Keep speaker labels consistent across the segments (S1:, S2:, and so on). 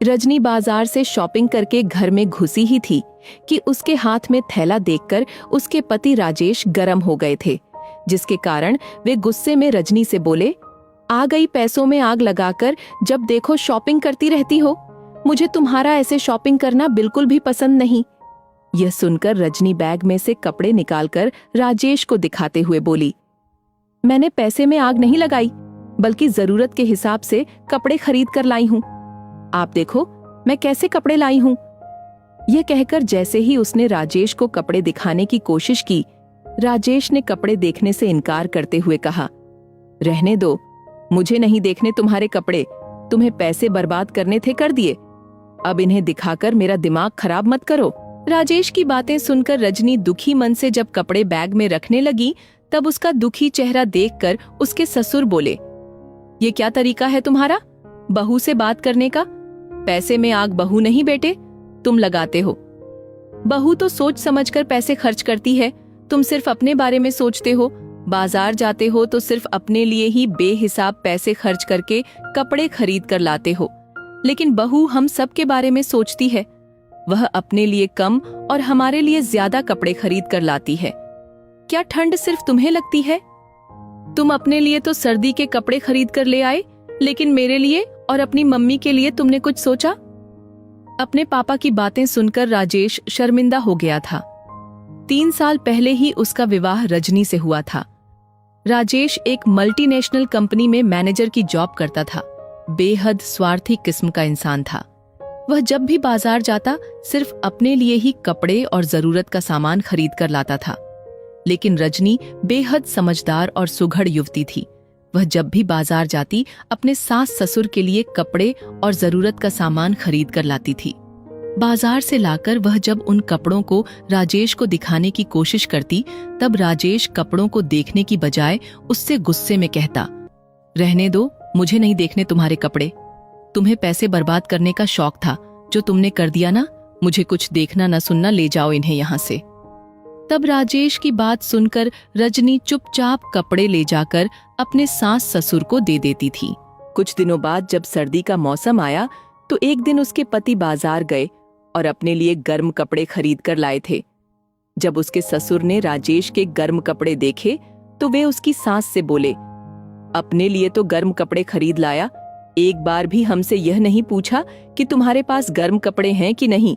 S1: रजनी बाजार से शॉपिंग करके घर में घुसी ही थी कि उसके हाथ में थैला देखकर उसके पति राजेश गर्म हो गए थे, जिसके कारण वे गुस्से में रजनी से बोले, आ गई पैसों में आग लगाकर, जब देखो शॉपिंग करती रहती हो। मुझे तुम्हारा ऐसे शॉपिंग करना बिल्कुल भी पसंद नहीं। यह सुनकर रजनी बैग में से कपड़े निकालकर राजेश को दिखाते हुए बोली, मैंने पैसे में आग नहीं लगाई, बल्कि जरूरत के हिसाब से कपड़े खरीद कर लाई हूँ। आप देखो मैं कैसे कपड़े लाई हूँ। यह कहकर जैसे ही उसने राजेश को कपड़े दिखाने की कोशिश की, राजेश ने कपड़े देखने से इनकार करते हुए कहा, रहने दो, मुझे नहीं देखने तुम्हारे कपड़े, तुम्हें पैसे बर्बाद करने थे कर दिए, अब इन्हें दिखाकर मेरा दिमाग खराब मत करो। राजेश की बातें सुनकर रजनी दुखी मन से जब कपड़े बैग में रखने लगी, तब उसका दुखी चेहरा देखकर उसके ससुर बोले, ये क्या तरीका है तुम्हारा बहू से बात करने का? पैसे में आग बहू नहीं बेटे, तुम लगाते हो। बहू तो सोच समझकर पैसे खर्च करती है, तुम सिर्फ अपने बारे में सोचते हो। बाजार जाते हो तो सिर्फ अपने लिए ही बेहिसाब पैसे खर्च करके कपड़े खरीद कर लाते हो, लेकिन बहू हम सब के बारे में सोचती है। वह अपने लिए कम और हमारे लिए ज्यादा कपड़े खरीद कर लाती है। क्या ठंड सिर्फ तुम्हें लगती है? तुम अपने लिए तो सर्दी के कपड़े खरीद कर ले आए, लेकिन मेरे लिए और अपनी मम्मी के लिए तुमने कुछ सोचा? अपने पापा की बातें सुनकर राजेश शर्मिंदा हो गया था। 3 साल पहले ही उसका विवाह रजनी से हुआ था। राजेश एक मल्टीनेशनल कंपनी में मैनेजर की जॉब करता था। बेहद स्वार्थी किस्म का इंसान था। वह जब भी बाजार जाता सिर्फ अपने लिए ही कपड़े और जरूरत का सामान खरीद कर लाता था। लेकिन रजनी बेहद समझदार और सुघड़ युवती थी। वह जब भी बाजार जाती अपने सास ससुर के लिए कपड़े और जरूरत का सामान खरीद कर लाती थी। बाजार से लाकर वह जब उन कपड़ों को राजेश को दिखाने की कोशिश करती, तब राजेश कपड़ों को देखने की बजाय उससे गुस्से में कहता, रहने दो, मुझे नहीं देखने तुम्हारे कपड़े। तुम्हें पैसे बर्बाद करने का शौक था, जो तुमने कर दिया ना। मुझे कुछ देखना न सुनना, ले जाओ इन्हें यहाँ से। तब राजेश की बात सुनकर रजनी चुपचाप कपड़े ले जाकर अपने सास ससुर को दे देती थी। कुछ दिनों बाद जब सर्दी का मौसम आया, तो एक दिन उसके पति बाजार गए और अपने लिए गर्म कपड़े खरीद कर लाए थे। जब उसके ससुर ने राजेश के गर्म कपड़े देखे, तो वे उसकी सास से बोले, अपने लिए तो गर्म कपड़े खरीद लाया, एक बार भी हमसे यह नहीं पूछा कि तुम्हारे पास गर्म कपड़े हैं कि नहीं।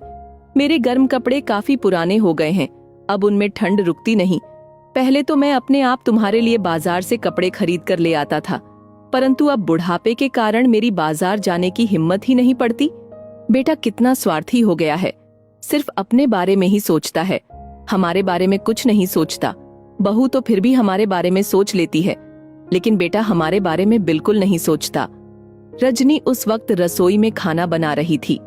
S1: मेरे गर्म कपड़े काफी पुराने हो गए हैं, अब उनमें ठंड रुकती नहीं। पहले तो मैं अपने आप तुम्हारे लिए बाजार से कपड़े खरीद कर ले आता था, परंतु अब बुढ़ापे के कारण मेरी बाजार जाने की हिम्मत ही नहीं पड़ती। बेटा कितना स्वार्थी हो गया है, सिर्फ अपने बारे में ही सोचता है, हमारे बारे में कुछ नहीं सोचता। बहू तो फिर भी हमारे बारे में सोच लेती है, लेकिन बेटा हमारे बारे में बिल्कुल नहीं सोचता। रजनी उस वक्त रसोई में खाना बना रही थी।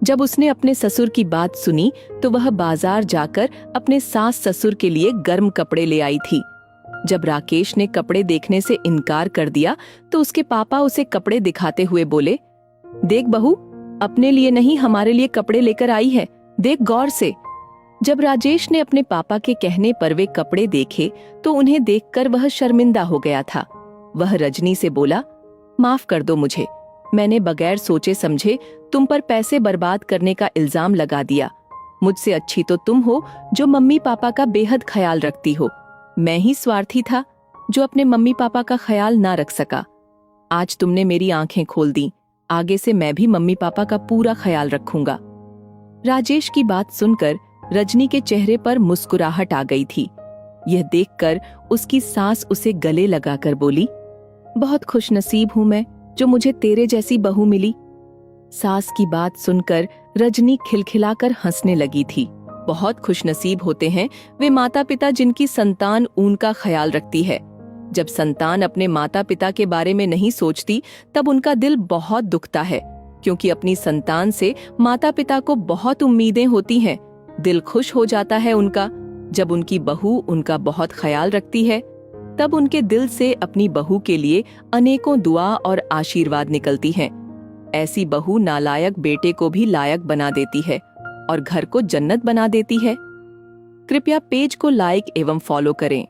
S1: जब उसने अपने ससुर की बात सुनी, तो वह बाजार जाकर अपने सास ससुर के लिए गर्म कपड़े ले आई थी। जब राकेश ने कपड़े देखने से इनकार कर दिया, तो उसके पापा उसे कपड़े दिखाते हुए बोले, देख बहू, अपने लिए नहीं हमारे लिए कपड़े लेकर आई है, देख गौर से। जब राजेश ने अपने पापा के कहने पर वे कपड़े देखे, तो उन्हें देखकर वह शर्मिंदा हो गया था। वह रजनी से बोला, माफ कर दो मुझे, मैंने बगैर सोचे समझे तुम पर पैसे बर्बाद करने का इल्जाम लगा दिया। मुझसे अच्छी तो तुम हो जो मम्मी पापा का बेहद ख्याल रखती हो। मैं ही स्वार्थी था जो अपने मम्मी पापा का ख्याल ना रख सका। आज तुमने मेरी आंखें खोल दी, आगे से मैं भी मम्मी पापा का पूरा ख्याल रखूंगा। राजेश की बात सुनकर रजनी के चेहरे पर मुस्कुराहट आ गई थी। यह देखकर उसकी सास उसे गले लगाकर बोली, बहुत खुशनसीब हूं मैं जो मुझे तेरे जैसी बहू मिली। सास की बात सुनकर रजनी खिलखिलाकर हंसने लगी थी। बहुत खुशनसीब होते हैं वे माता पिता जिनकी संतान उनका ख्याल रखती है। जब संतान अपने माता पिता के बारे में नहीं सोचती, तब उनका दिल बहुत दुखता है, क्योंकि अपनी संतान से माता पिता को बहुत उम्मीदें होती हैं। दिल खुश हो जाता है उनका जब उनकी बहू उनका बहुत ख्याल रखती है। तब उनके दिल से अपनी बहू के लिए अनेकों दुआ और आशीर्वाद निकलती हैं। ऐसी बहू नालायक बेटे को भी लायक बना देती है और घर को जन्नत बना देती है। कृपया पेज को लाइक एवं फॉलो करें।